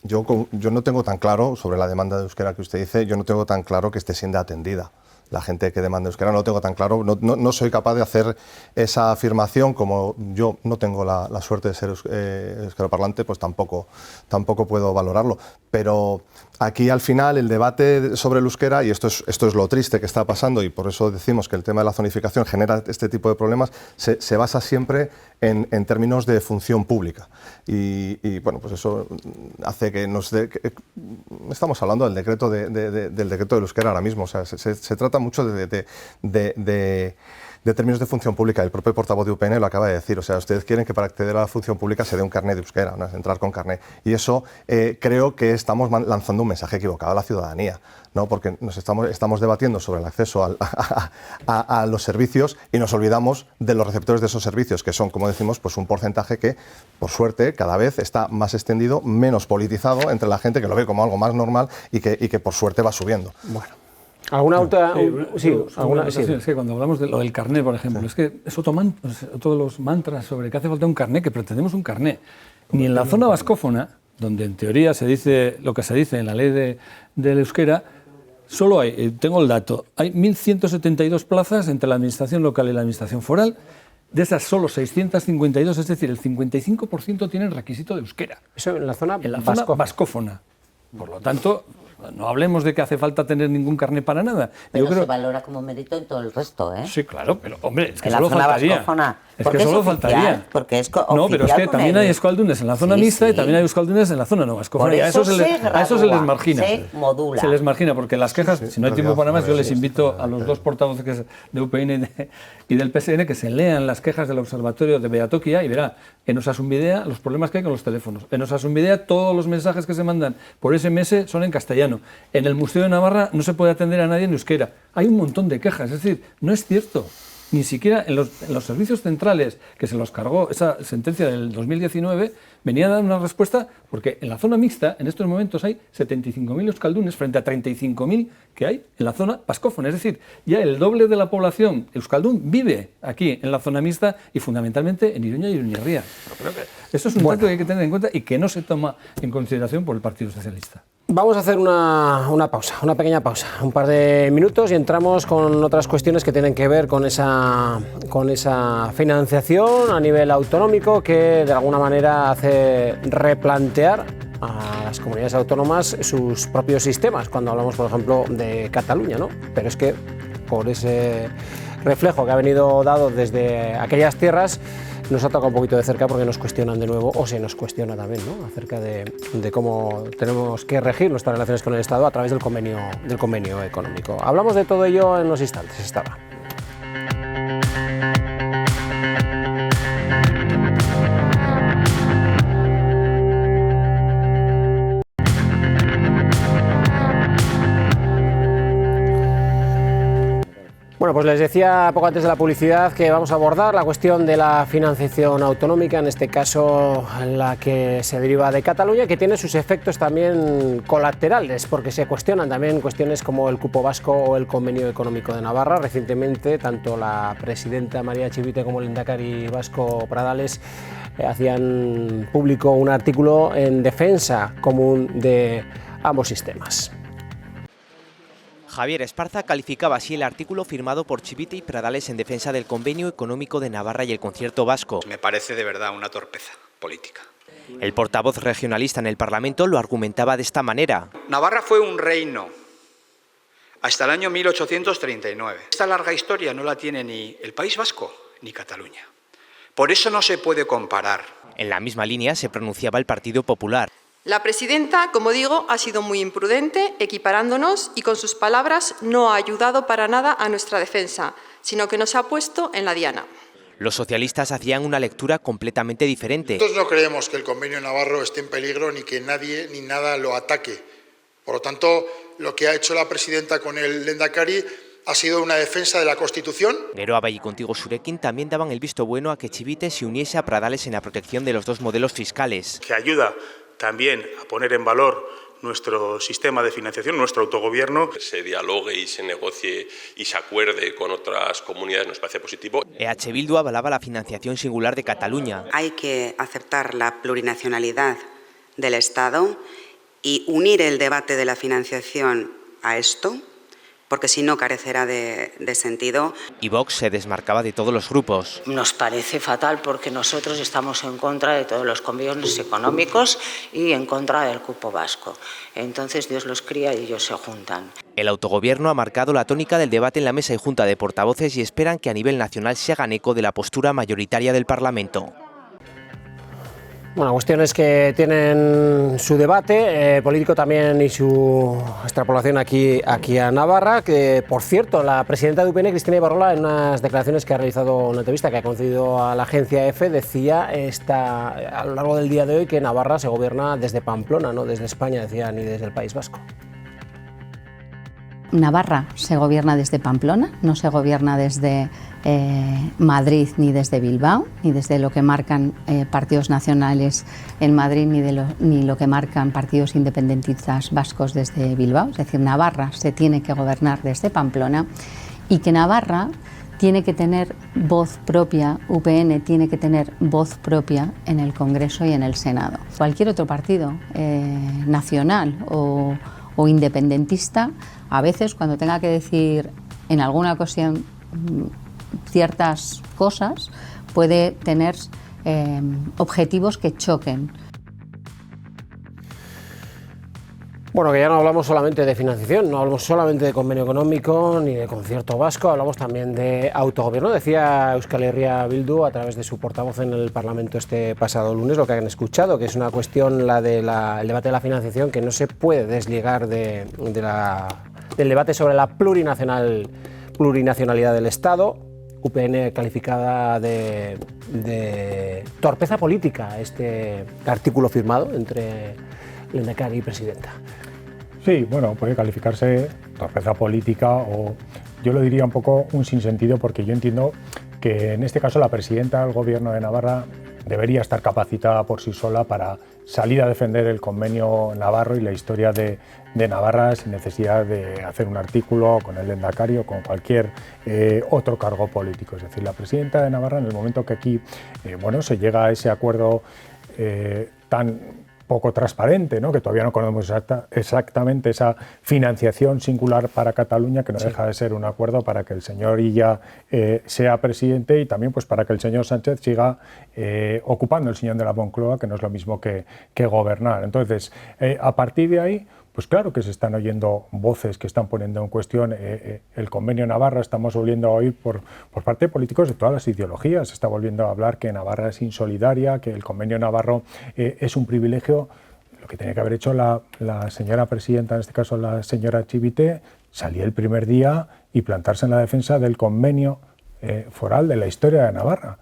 yo no tengo tan claro, sobre la demanda de euskera que usted dice, yo no tengo tan claro que esté siendo atendida. La gente que demanda euskera no lo tengo tan claro, no soy capaz de hacer esa afirmación, como yo no tengo la suerte de ser euskera-parlante, pues tampoco puedo valorarlo. Pero aquí al final el debate sobre el euskera, y esto es lo triste que está pasando, y por eso decimos que el tema de la zonificación genera este tipo de problemas, se basa siempre en términos de función pública. Y bueno, pues eso hace que estamos hablando del decreto del decreto del euskera ahora mismo. O sea, se trata mucho de términos de función pública. El propio portavoz de UPN lo acaba de decir. O sea, ustedes quieren que para acceder a la función pública se dé un carné de euskera, ¿no? Entrar con carné. Y eso creo que estamos lanzando un mensaje equivocado a la ciudadanía, ¿no? Porque estamos debatiendo sobre el acceso a los servicios y nos olvidamos de los receptores de esos servicios, que son, como decimos, pues un porcentaje que, por suerte, cada vez está más extendido, menos politizado entre la gente que lo ve como algo más normal y que por suerte va subiendo. Bueno. ¿Alguna otra? Es que cuando hablamos de lo del carné, por ejemplo, es que es todos los mantras sobre que hace falta un carné, que pretendemos un carné. Ni en la zona vascófona, donde en teoría se dice lo que se dice en la ley del euskera, solo hay, tengo el dato, hay 1.172 plazas entre la administración local y la administración foral. De esas solo 652, es decir, el 55% tienen requisito de euskera. Eso en la zona vascófona. Por lo tanto, no hablemos de que hace falta tener ningún carné para nada. Pero yo creo... se valora como mérito en todo el resto, ¿eh? Sí, claro, pero hombre, es que en solo la zona faltaría. Vascófona, es que solo faltaría. Porque es no, pero es que también hay euskaldunes en la zona mixta y también hay euskaldunes en la zona no vascófona. A eso se les margina. Se modula. Se les margina, porque las quejas, si no hay tiempo para más, yo les invito a los dos portavoces de UPN y del PSN que se lean las quejas del Observatorio de Behatokia y verá en Osasunbidea los problemas que hay con los teléfonos. En Osasunbidea todos los mensajes que se mandan por SMS son en castellano. En el Museo de Navarra no se puede atender a nadie en euskera. Hay un montón de quejas, es decir, no es cierto. Ni siquiera en los servicios centrales que se los cargó esa sentencia del 2019 venía a dar una respuesta, porque en la zona mixta en estos momentos hay 75.000 euskaldunes frente a 35.000 que hay en la zona vascófona. Es decir, ya el doble de la población euskaldun vive aquí en la zona mixta y fundamentalmente en Iruña y Iruñerría. Creo que eso es un dato que hay que tener en cuenta y que no se toma en consideración por el Partido Socialista. Vamos a hacer una pausa, una pequeña pausa, un par de minutos y entramos con otras cuestiones que tienen que ver con esa financiación a nivel autonómico que de alguna manera hace replantear a las comunidades autónomas sus propios sistemas, cuando hablamos, por ejemplo, de Cataluña, ¿no? Pero es que por ese reflejo que ha venido dado desde aquellas tierras, nos ha tocado un poquito de cerca porque nos cuestionan de nuevo, o se nos cuestiona también, ¿no?, acerca de cómo tenemos que regir nuestras relaciones con el Estado a través del convenio económico. Hablamos de todo ello en unos instantes. Estaba. Bueno, pues les decía poco antes de la publicidad que vamos a abordar la cuestión de la financiación autonómica, en este caso la que se deriva de Cataluña, que tiene sus efectos también colaterales, porque se cuestionan también cuestiones como el cupo vasco o el convenio económico de Navarra. Recientemente, tanto la presidenta María Chivite como el lehendakari vasco Pradales hacían público un artículo en defensa común de ambos sistemas. Javier Esparza calificaba así el artículo firmado por Chivite y Pradales en defensa del convenio económico de Navarra y el concierto vasco. Me parece de verdad una torpeza política. El portavoz regionalista en el Parlamento lo argumentaba de esta manera. Navarra fue un reino hasta el año 1839. Esta larga historia no la tiene ni el País Vasco ni Cataluña. Por eso no se puede comparar. En la misma línea se pronunciaba el Partido Popular. La presidenta, como digo, ha sido muy imprudente, equiparándonos, y con sus palabras no ha ayudado para nada a nuestra defensa, sino que nos ha puesto en la diana. Los socialistas hacían una lectura completamente diferente. Nosotros no creemos que el convenio navarro esté en peligro ni que nadie ni nada lo ataque. Por lo tanto, lo que ha hecho la presidenta con el lehendakari ha sido una defensa de la Constitución. Geroa y Contigo Surekin también daban el visto bueno a que Chivite se uniese a Pradales en la protección de los dos modelos fiscales. Que ayuda también a poner en valor nuestro sistema de financiación, nuestro autogobierno. Que se dialogue y se negocie y se acuerde con otras comunidades nos parece positivo. EH Bildu avalaba la financiación singular de Cataluña. Hay que aceptar la plurinacionalidad del Estado y unir el debate de la financiación a esto, porque si no carecerá de sentido. Y Vox se desmarcaba de todos los grupos. Nos parece fatal porque nosotros estamos en contra de todos los convenios económicos y en contra del cupo vasco. Entonces Dios los cría y ellos se juntan. El autogobierno ha marcado la tónica del debate en la mesa y junta de portavoces y esperan que a nivel nacional se hagan eco de la postura mayoritaria del Parlamento. Bueno, cuestiones que tienen su debate político también y su extrapolación aquí a Navarra, que por cierto la presidenta de UPN, Cristina Ibarrola, en unas declaraciones que ha realizado, una entrevista que ha concedido a la agencia EFE, decía a lo largo del día de hoy que Navarra se gobierna desde Pamplona, no desde España, decía, ni desde el País Vasco. Navarra se gobierna desde Pamplona, no se gobierna desde Madrid ni desde Bilbao, ni desde lo que marcan partidos nacionales en Madrid, ni lo que marcan partidos independentistas vascos desde Bilbao. Es decir, Navarra se tiene que gobernar desde Pamplona y que Navarra tiene que tener voz propia, UPN tiene que tener voz propia en el Congreso y en el Senado. Cualquier otro partido nacional o independentista, a veces cuando tenga que decir en alguna ocasión ciertas cosas, puede tener objetivos que choquen. Bueno, que ya no hablamos solamente de financiación, no hablamos solamente de convenio económico ni de concierto vasco, hablamos también de autogobierno. Decía Euskal Herria Bildu a través de su portavoz en el Parlamento este pasado lunes, lo que han escuchado, que es una cuestión, el debate de la financiación, que no se puede desligar del debate sobre la plurinacionalidad del Estado. UPN calificada de torpeza política este artículo firmado entre lehendakari y presidenta. Sí, bueno, puede calificarse torpeza política o yo lo diría un poco un sinsentido, porque yo entiendo que en este caso la presidenta del Gobierno de Navarra debería estar capacitada por sí sola para salir a defender el convenio navarro y la historia de Navarra sin necesidad de hacer un artículo con el lehendakari o con cualquier otro cargo político. Es decir, la presidenta de Navarra, en el momento que aquí se llega a ese acuerdo tan poco transparente, ¿no? Que todavía no conocemos exactamente esa financiación singular para Cataluña, que no deja de ser un acuerdo para que el señor Illa sea presidente y también pues para que el señor Sánchez siga ocupando el sillón de la Moncloa, que no es lo mismo que gobernar. Entonces, a partir de ahí, pues claro que se están oyendo voces que están poniendo en cuestión el convenio Navarra. Estamos volviendo a oír por parte de políticos de todas las ideologías. Se está volviendo a hablar que Navarra es insolidaria, que el convenio navarro es un privilegio. Lo que tenía que haber hecho la señora presidenta, en este caso la señora Chivite, salir el primer día y plantarse en la defensa del convenio foral de la historia de Navarra.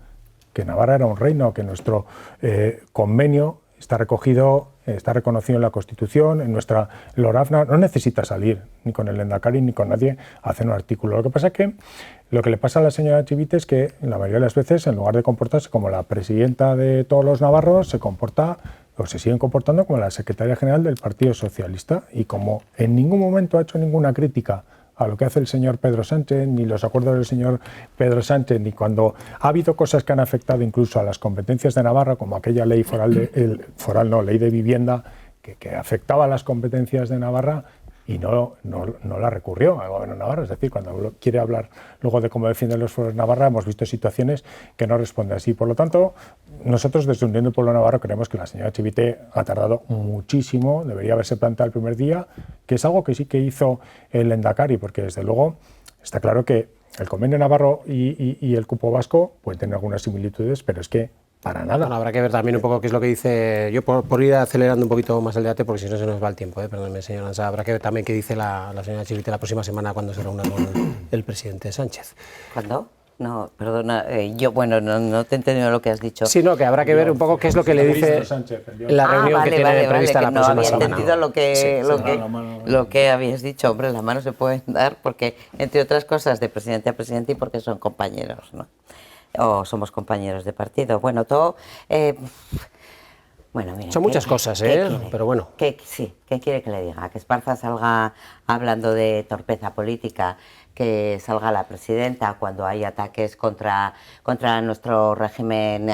Que Navarra era un reino, que nuestro convenio está recogido, está reconocido en la Constitución, en nuestra LORAFNA, no necesita salir ni con el Lehendakari ni con nadie a hacer un artículo. Lo que pasa es que lo que le pasa a la señora Chivite es que la mayoría de las veces, en lugar de comportarse como la presidenta de todos los navarros, se comporta o se siguen comportando como la secretaria general del Partido Socialista, y como en ningún momento ha hecho ninguna crítica a lo que hace el señor Pedro Sánchez, ni los acuerdos del señor Pedro Sánchez, ni cuando ha habido cosas que han afectado incluso a las competencias de Navarra, como aquella ley ley de vivienda, que afectaba a las competencias de Navarra, y no la recurrió al gobierno de Navarra. Es decir, cuando quiere hablar luego de cómo defienden los foros de Navarra, hemos visto situaciones que no responden así. Por lo tanto, nosotros desde Unión del Pueblo Navarro creemos que la señora Chivite ha tardado muchísimo, debería haberse planteado el primer día, que es algo que sí que hizo el Lehendakari, porque desde luego está claro que el convenio navarro y el cupo vasco pueden tener algunas similitudes, pero es que para nada. Bueno, habrá que ver también un poco qué es lo que dice, yo por ir acelerando un poquito más el debate, porque si no se nos va el tiempo, perdóneme, señor Lanza, habrá que ver también qué dice la señora Chivite la próxima semana cuando se reúna con el presidente Sánchez. ¿Cuándo? No, perdona, yo no te he entendido lo que has dicho. Sí, no, que habrá que ver un poco qué es lo que le dice la reunión que tiene prevista la próxima semana. No había entendido lo que habías dicho. Hombre, las manos se pueden dar porque, entre otras cosas, de presidente a presidente y porque son compañeros, ¿no? O somos compañeros de partido. Bueno, todo... Bueno, mira, son muchas cosas, pero bueno. ¿Qué quiere que le diga? Que Esparza salga hablando de torpeza política, que salga la presidenta cuando hay ataques contra nuestro régimen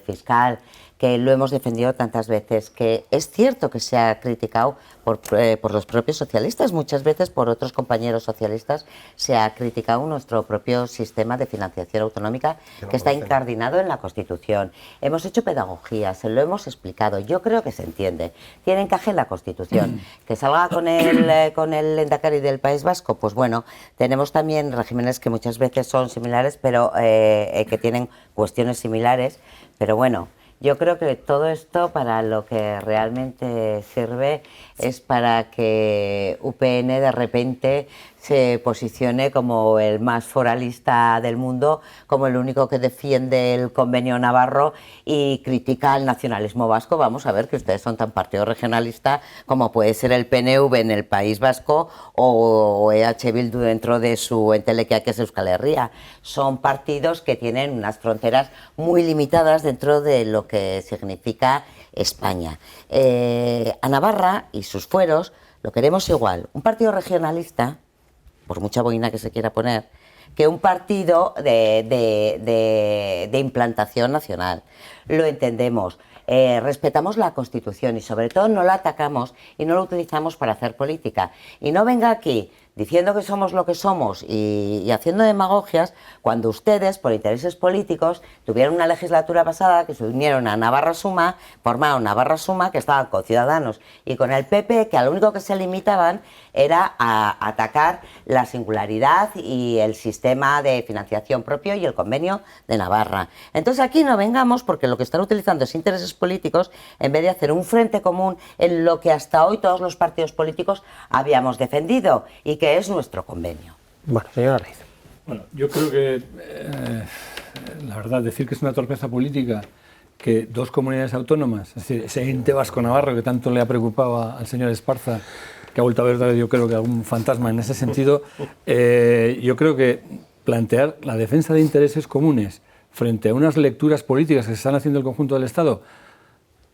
fiscal, que lo hemos defendido tantas veces, que es cierto que se ha criticado por los propios socialistas, muchas veces por otros compañeros socialistas se ha criticado nuestro propio sistema de financiación autonómica que está incardinado en la Constitución. Hemos hecho pedagogía, se lo hemos explicado, yo creo que se entiende, tiene encaje en la Constitución. Que salga con el Lehendakari del País Vasco, pues bueno, tenemos también regímenes que muchas veces son similares, pero que tienen cuestiones similares, pero bueno, yo creo que todo esto para lo que realmente sirve es para que UPN de repente se posicione como el más foralista del mundo, como el único que defiende el convenio navarro y critica al nacionalismo vasco. Vamos a ver que ustedes son tan partido regionalista como puede ser el PNV en el País Vasco o EH Bildu dentro de su entelequia que es Euskal Herria. Son partidos que tienen unas fronteras muy limitadas dentro de lo que significa España. A Navarra y sus fueros lo queremos igual. Un partido regionalista, por mucha boina que se quiera poner, que un partido de implantación nacional. Lo entendemos, respetamos la Constitución y sobre todo no la atacamos y no lo utilizamos para hacer política. Y no venga aquí diciendo que somos lo que somos y haciendo demagogias cuando ustedes, por intereses políticos, tuvieron una legislatura pasada que se unieron a Navarra Suma, formaron Navarra Suma, que estaban con Ciudadanos y con el PP, que a lo único que se limitaban era a atacar la singularidad y el sistema de financiación propio y el convenio de Navarra. Entonces aquí no vengamos porque lo que están utilizando es intereses políticos en vez de hacer un frente común en lo que hasta hoy todos los partidos políticos habíamos defendido y que es nuestro convenio. Bueno, señora Raiz. Bueno, yo creo que, la verdad, decir que es una torpeza política que dos comunidades autónomas, es decir, ese ente vasco-navarro que tanto le ha preocupado al señor Esparza, que ha vuelto a ver, yo creo que algún fantasma en ese sentido, yo creo que plantear la defensa de intereses comunes frente a unas lecturas políticas que se están haciendo el conjunto del Estado,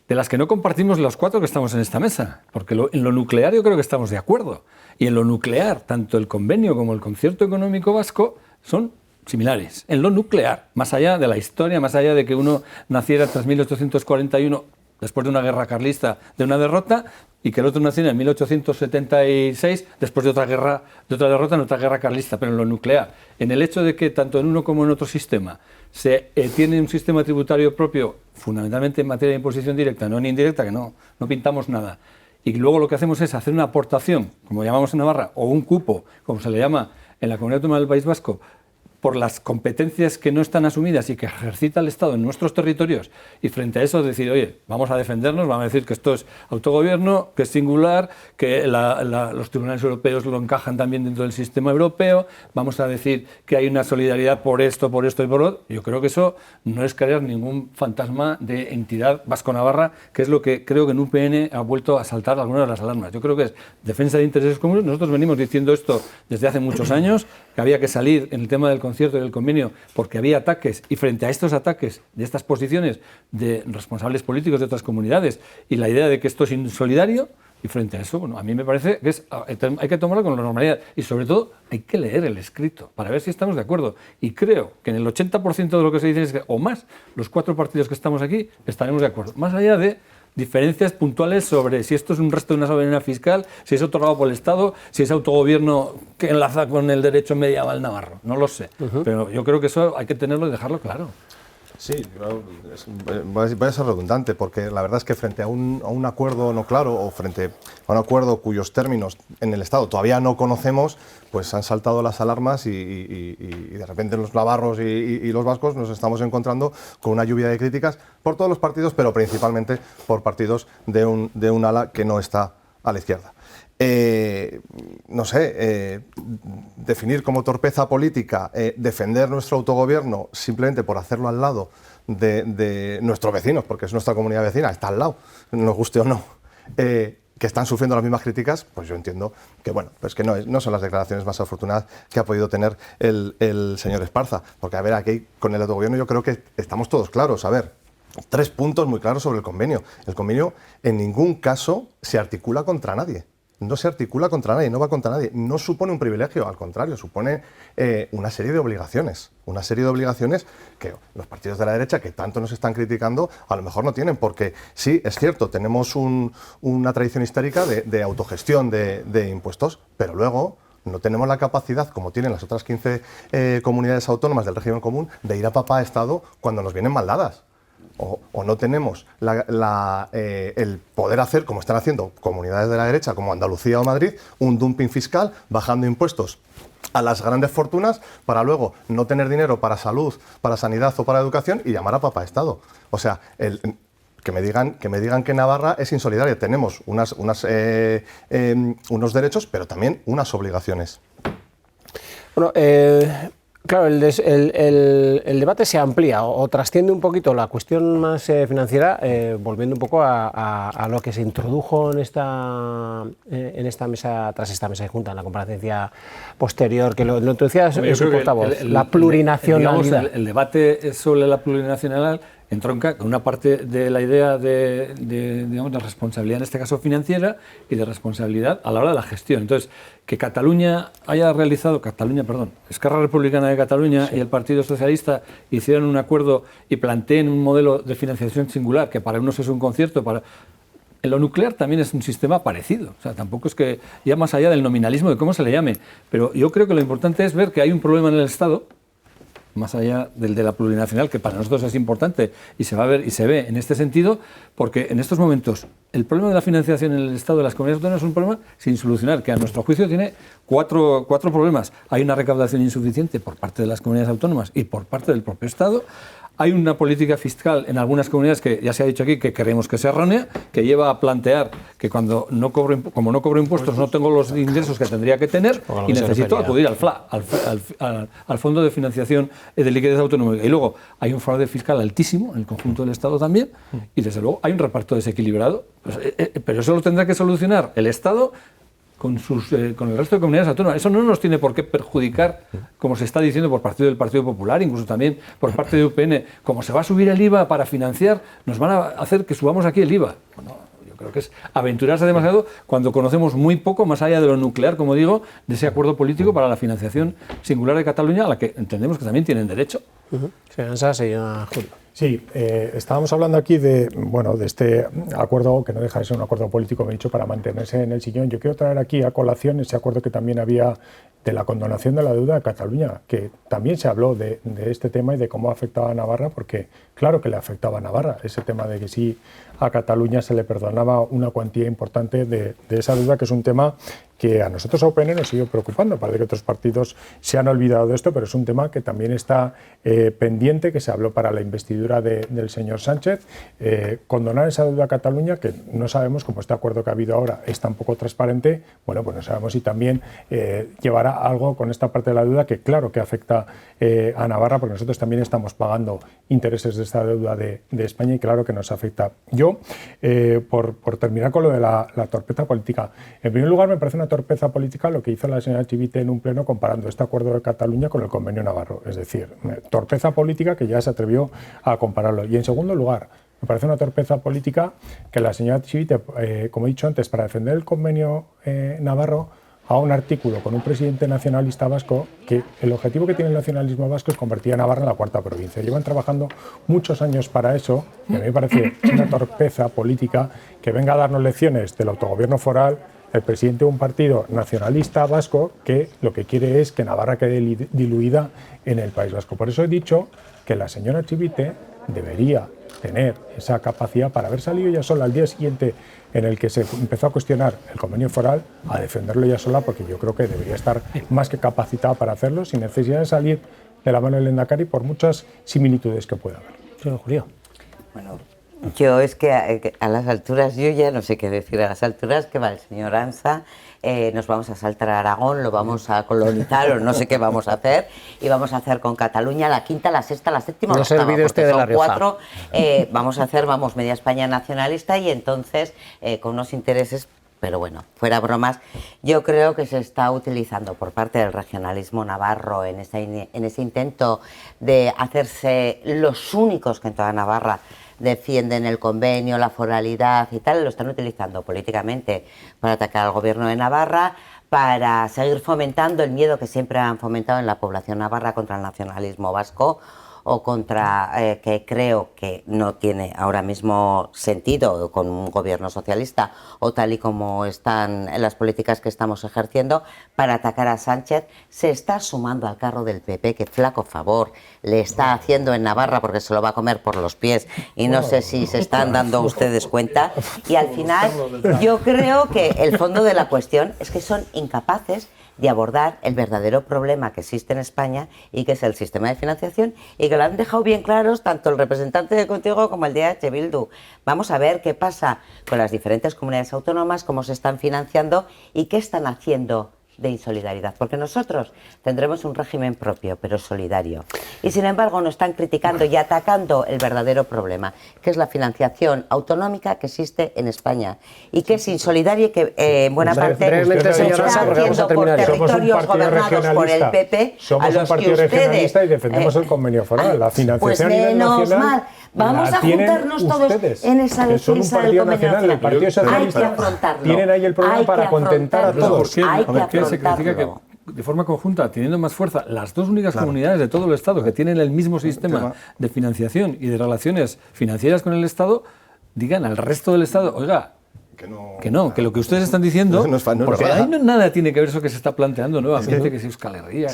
de las que no compartimos los cuatro que estamos en esta mesa, porque en lo nuclear yo creo que estamos de acuerdo. Y en lo nuclear, tanto el convenio como el concierto económico vasco son similares. En lo nuclear, más allá de la historia, más allá de que uno naciera tras 1841, después de una guerra carlista, de una derrota, y que el otro naciera en 1876, después de otra derrota en otra guerra carlista, pero en lo nuclear. En el hecho de que tanto en uno como en otro sistema se tiene un sistema tributario propio, fundamentalmente en materia de imposición directa, no en indirecta, que no pintamos nada. Y luego lo que hacemos es hacer una aportación, como llamamos en Navarra, o un cupo, como se le llama en la Comunidad Autónoma del País Vasco, por las competencias que no están asumidas y que ejercita el Estado en nuestros territorios, y frente a eso decir, oye, vamos a defendernos, vamos a decir que esto es autogobierno, que es singular, que los tribunales europeos lo encajan también dentro del sistema europeo, vamos a decir que hay una solidaridad por esto y por otro. Yo creo que eso no es crear ningún fantasma de entidad vasco-navarra, que es lo que creo que en UPN ha vuelto a saltar algunas de las alarmas. Yo creo que es defensa de intereses comunes. Nosotros venimos diciendo esto desde hace muchos años, que había que salir en el tema del concierto y del convenio porque había ataques, y frente a estos ataques de estas posiciones de responsables políticos de otras comunidades y la idea de que esto es insolidario, y frente a eso, bueno, a mí me parece que hay que tomarlo con normalidad, y sobre todo hay que leer el escrito para ver si estamos de acuerdo, y creo que en el 80% de lo que se dice es que, o más, los 4 partidos que estamos aquí estaremos de acuerdo, más allá de diferencias puntuales sobre si esto es un resto de una soberanía fiscal, si es otorgado por el Estado, si es autogobierno que enlaza con el derecho medieval navarro. No lo sé, pero yo creo que eso hay que tenerlo y dejarlo claro. Sí, voy a ser redundante, porque la verdad es que frente a un acuerdo no claro, o frente a un acuerdo cuyos términos en el Estado todavía no conocemos, pues han saltado las alarmas y de repente los navarros y los vascos nos estamos encontrando con una lluvia de críticas por todos los partidos, pero principalmente por partidos de un ala que no está a la izquierda. No sé, definir como torpeza política defender nuestro autogobierno simplemente por hacerlo al lado de nuestros vecinos, porque es nuestra comunidad vecina, está al lado, nos guste o no, que están sufriendo las mismas críticas, pues yo entiendo que, bueno, pues que no son las declaraciones más afortunadas que ha podido tener el señor Esparza, porque a ver, aquí con el autogobierno yo creo que estamos todos claros. A ver, 3 puntos muy claros sobre el convenio. El convenio en ningún caso se articula contra nadie. No se articula contra nadie, no va contra nadie, no supone un privilegio, al contrario, supone una serie de obligaciones que los partidos de la derecha, que tanto nos están criticando, a lo mejor no tienen, porque sí, es cierto, tenemos una tradición histórica de autogestión de impuestos, pero luego no tenemos la capacidad, como tienen las otras 15 comunidades autónomas del régimen común, de ir a papá a Estado cuando nos vienen mal dadas. O no tenemos el poder hacer, como están haciendo comunidades de la derecha, como Andalucía o Madrid, un dumping fiscal, bajando impuestos a las grandes fortunas para luego no tener dinero para salud, para sanidad o para educación y llamar a papá Estado. O sea, que me digan que Navarra es insolidaria. Tenemos unos derechos, pero también unas obligaciones. Bueno, claro, el debate se amplía o trasciende un poquito la cuestión más financiera, volviendo un poco a lo que se introdujo en esta mesa, tras esta mesa de junta, en la comparecencia posterior, que lo introducía su portavoz, la plurinacionalidad. El debate sobre la plurinacionalidad entronca con una parte de la idea de responsabilidad, en este caso financiera, y de responsabilidad a la hora de la gestión. Entonces, que Cataluña haya realizado, Esquerra Republicana de Cataluña y el Partido Socialista hicieron un acuerdo y planteen un modelo de financiación singular, que para unos es un concierto, en lo nuclear también es un sistema parecido. O sea, tampoco es que ya más allá del nominalismo, de cómo se le llame. Pero yo creo que lo importante es ver que hay un problema en el Estado, más allá del de la plurinacional, que para nosotros es importante y se va a ver y se ve en este sentido, porque en estos momentos el problema de la financiación en el Estado de las comunidades autónomas es un problema sin solucionar, que a nuestro juicio tiene cuatro problemas. Hay una recaudación insuficiente por parte de las comunidades autónomas y por parte del propio Estado. Hay una política fiscal en algunas comunidades que ya se ha dicho aquí que creemos que es errónea, que lleva a plantear que como no cobro impuestos no tengo los ingresos que tendría que tener y necesito acudir al Fondo de Financiación de Liquidez Autonómica. Y luego hay un fraude fiscal altísimo en el conjunto del Estado también y desde luego hay un reparto desequilibrado. Pero eso lo tendrá que solucionar el Estado con el resto de comunidades autónomas. Eso no nos tiene por qué perjudicar, como se está diciendo por parte del Partido Popular, incluso también por parte de UPN. Como se va a subir el IVA para financiar, nos van a hacer que subamos aquí el IVA. Bueno, yo creo que es aventurarse demasiado cuando conocemos muy poco, más allá de lo nuclear, como digo, de ese acuerdo político para la financiación singular de Cataluña, a la que entendemos que también tienen derecho. Señora Julio. Sí, estábamos hablando aquí de este acuerdo, que no deja de ser un acuerdo político, me he dicho, para mantenerse en el sillón. Yo quiero traer aquí a colación ese acuerdo que también había de la condonación de la deuda de Cataluña, que también se habló de este tema y de cómo afectaba a Navarra, porque claro que le afectaba a Navarra, ese tema de que sí a Cataluña se le perdonaba una cuantía importante de esa deuda, que es un tema que a nosotros, a UPN, nos sigue preocupando. Parece que otros partidos se han olvidado de esto, pero es un tema que también está pendiente, que se habló para la investidura del señor Sánchez. Condonar esa deuda a Cataluña, que no sabemos, como este acuerdo que ha habido ahora es tan poco transparente, bueno, pues no sabemos si también llevará algo con esta parte de la deuda, que claro que afecta a Navarra, porque nosotros también estamos pagando intereses de esta deuda de España y claro que nos afecta. Yo, por terminar con lo de la torpeza política, en primer lugar me parece una torpeza política lo que hizo la señora Chivite en un pleno comparando este acuerdo de Cataluña con el convenio navarro, es decir, torpeza política que ya se atrevió a compararlo. Y en segundo lugar, me parece una torpeza política que la señora Chivite, como he dicho antes, para defender el convenio navarro, haga un artículo con un presidente nacionalista vasco, que el objetivo que tiene el nacionalismo vasco es convertir a Navarra en la cuarta provincia. Llevan trabajando muchos años para eso y a mí me parece una torpeza política que venga a darnos lecciones del autogobierno foral el presidente de un partido nacionalista vasco que lo que quiere es que Navarra quede diluida en el País Vasco. Por eso he dicho que la señora Chivite debería tener esa capacidad para haber salido ella sola al día siguiente en el que se empezó a cuestionar el convenio foral, a defenderlo ella sola, porque yo creo que debería estar más que capacitada para hacerlo, sin necesidad de salir de la mano del Lehendakari por muchas similitudes que pueda haber. Señor Julio. Bueno, yo es que a las alturas, yo ya no sé qué decir, a las alturas que va el señor Ansa, nos vamos a saltar a Aragón, lo vamos a colonizar o no sé qué vamos a hacer, y vamos a hacer con Cataluña la quinta, la sexta, la séptima, no la octava, se olvide usted de La Rioja. 4, vamos a hacer, media España nacionalista y entonces con unos intereses. Pero bueno, fuera bromas, yo creo que se está utilizando por parte del regionalismo navarro en ese intento de hacerse los únicos que en toda Navarra defienden el convenio, la foralidad y tal, lo están utilizando políticamente para atacar al gobierno de Navarra, para seguir fomentando el miedo que siempre han fomentado en la población navarra contra el nacionalismo vasco, o contra, que creo que no tiene ahora mismo sentido con un gobierno socialista o tal y como están las políticas que estamos ejerciendo, para atacar a Sánchez. Se está sumando al carro del PP, que flaco favor le está haciendo en Navarra, porque se lo va a comer por los pies y no sé si se están dando ustedes cuenta. Y al final yo creo que el fondo de la cuestión es que son incapaces de abordar el verdadero problema que existe en España y que es el sistema de financiación, y que lo han dejado bien claros tanto el representante de Contigo como el de EH Bildu. Vamos a ver qué pasa con las diferentes comunidades autónomas, cómo se están financiando y qué están haciendo de insolidaridad, porque nosotros tendremos un régimen propio, pero solidario. Y sin embargo nos están criticando y atacando el verdadero problema, que es la financiación autonómica que existe en España y que es insolidaria y que en buena parte se está haciendo por territorios gobernados por el PP. Somos un partido regionalista y defendemos el convenio foral, la financiación pues a nivel nacional. Mal. Vamos a juntarnos todos en esa defensa del convenio nacional. El Partido Socialista, hay que afrontarlo. Tienen ahí el problema para contentar a todos. ¿Por qué se critica que de forma conjunta, teniendo más fuerza, las dos únicas comunidades de todo el Estado que tienen el mismo sistema de financiación y de relaciones financieras con el Estado, digan al resto del Estado, oiga, que lo que ustedes están diciendo, porque ahí nada tiene que ver eso que se está planteando nuevamente, que es Euskal Herria,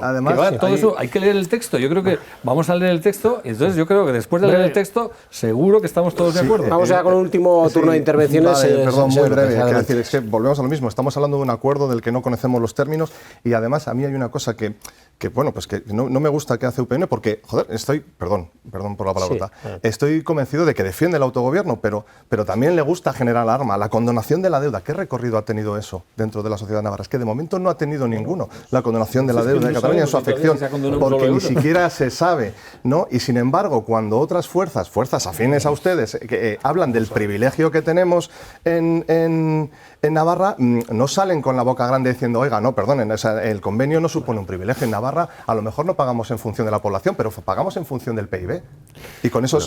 además, todo eso hay que leer el texto. Yo creo que vamos a leer el texto, y entonces yo creo que después de leer el texto, seguro que estamos todos de acuerdo. Vamos ya con un último turno de intervenciones. Perdón, muy breve. Quiero decir, es que volvemos a lo mismo. Estamos hablando de un acuerdo del que no conocemos los términos, y además a mí hay una cosa que no me gusta que hace UPN, porque, joder, perdón por la palabrota, estoy convencido de que defiende el autogobierno, pero también le gusta generar alarma. La condonación de la deuda, ¿qué recorrido ha tenido eso dentro de la sociedad navarra? Es que de momento no ha tenido ninguno la condonación de la deuda de Cataluña en su afección, porque ni siquiera se sabe, ¿no? Y sin embargo, cuando otras fuerzas afines a ustedes, que hablan del privilegio que tenemos en Navarra, no salen con la boca grande diciendo, oiga, no, perdonen, el convenio no supone un privilegio. En Navarra a lo mejor no pagamos en función de la población, pero pagamos en función del PIB. Y con eso,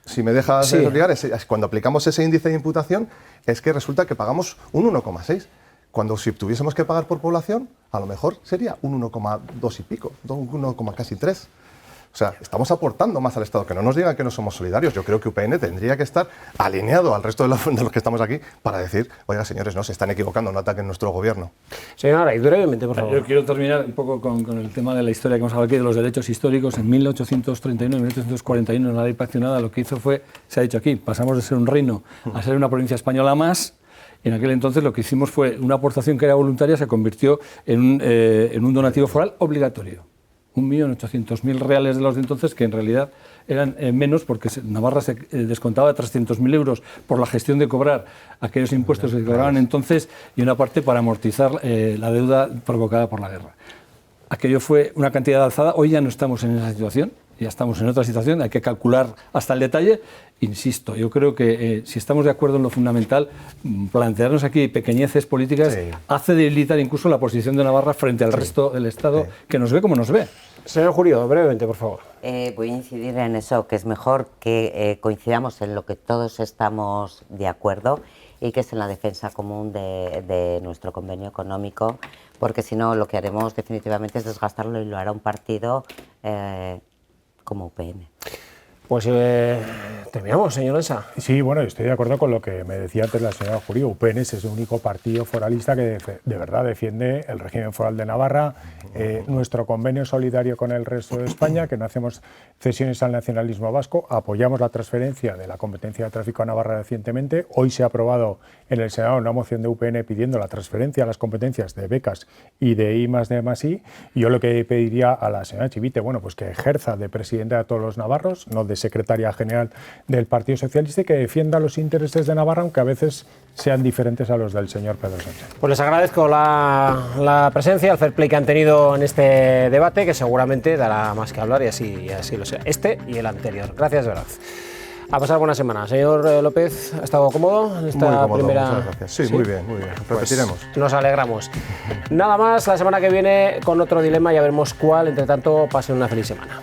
si me dejas explicar, cuando aplicamos ese índice de imputación, es que resulta que pagamos un 1,6. Cuando si tuviésemos que pagar por población, a lo mejor sería un 1,2 y pico, un 1, casi 3. O sea, estamos aportando más al Estado, que no nos digan que no somos solidarios. Yo creo que UPN tendría que estar alineado al resto de los que estamos aquí para decir, oiga, señores, no, se están equivocando, no ataquen nuestro gobierno. Señora, y brevemente, por favor. Yo quiero terminar un poco con el tema de la historia que hemos hablado aquí, de los derechos históricos. En 1839 y 1841, en la ley paccionada, lo que hizo fue, se ha dicho aquí, pasamos de ser un reino a ser una provincia española más. En aquel entonces lo que hicimos fue una aportación que era voluntaria, se convirtió en un donativo foral obligatorio. 1.800.000 reales de los de entonces, que en realidad eran menos, porque Navarra se descontaba 300.000 euros por la gestión de cobrar aquellos impuestos que se cobraban entonces, y una parte para amortizar la deuda provocada por la guerra. Aquello fue una cantidad alzada. Hoy ya no estamos en esa situación, ya estamos en otra situación, hay que calcular hasta el detalle. Insisto, yo creo que si estamos de acuerdo en lo fundamental, plantearnos aquí pequeñeces políticas hace debilitar incluso la posición de Navarra frente al resto del Estado, que nos ve como nos ve. Señor Jurio, brevemente, por favor. Voy a incidir en eso, que es mejor que coincidamos en lo que todos estamos de acuerdo, y que es en la defensa común de nuestro convenio económico, porque si no lo que haremos definitivamente es desgastarlo, y lo hará un partido como UPN. Pues terminamos, señor Lesa. Sí, bueno, estoy de acuerdo con lo que me decía antes la señora Jurio. UPN es el único partido foralista que de verdad defiende el régimen foral de Navarra, nuestro convenio solidario con el resto de España, que no hacemos cesiones al nacionalismo vasco, apoyamos la transferencia de la competencia de tráfico a Navarra recientemente. Hoy se ha aprobado en el Senado una moción de UPN pidiendo la transferencia a las competencias de becas y de I+D+I. Y yo lo que pediría a la señora Chivite, bueno, pues que ejerza de presidenta de todos los navarros, no de secretaria general del Partido Socialista, y que defienda los intereses de Navarra, aunque a veces sean diferentes a los del señor Pedro Sánchez. Pues les agradezco la presencia, el fair play que han tenido en este debate, que seguramente dará más que hablar, y así lo será. Este y el anterior. Gracias, de verdad. A pasar buena semana. Señor López, ¿ha estado cómodo en esta muy cómodo, primera...? Muchas gracias. Sí, muy bien, muy bien. Repetiremos. Pues nos alegramos. Nada más, la semana que viene con otro dilema, ya veremos cuál. Entre tanto, pasen una feliz semana.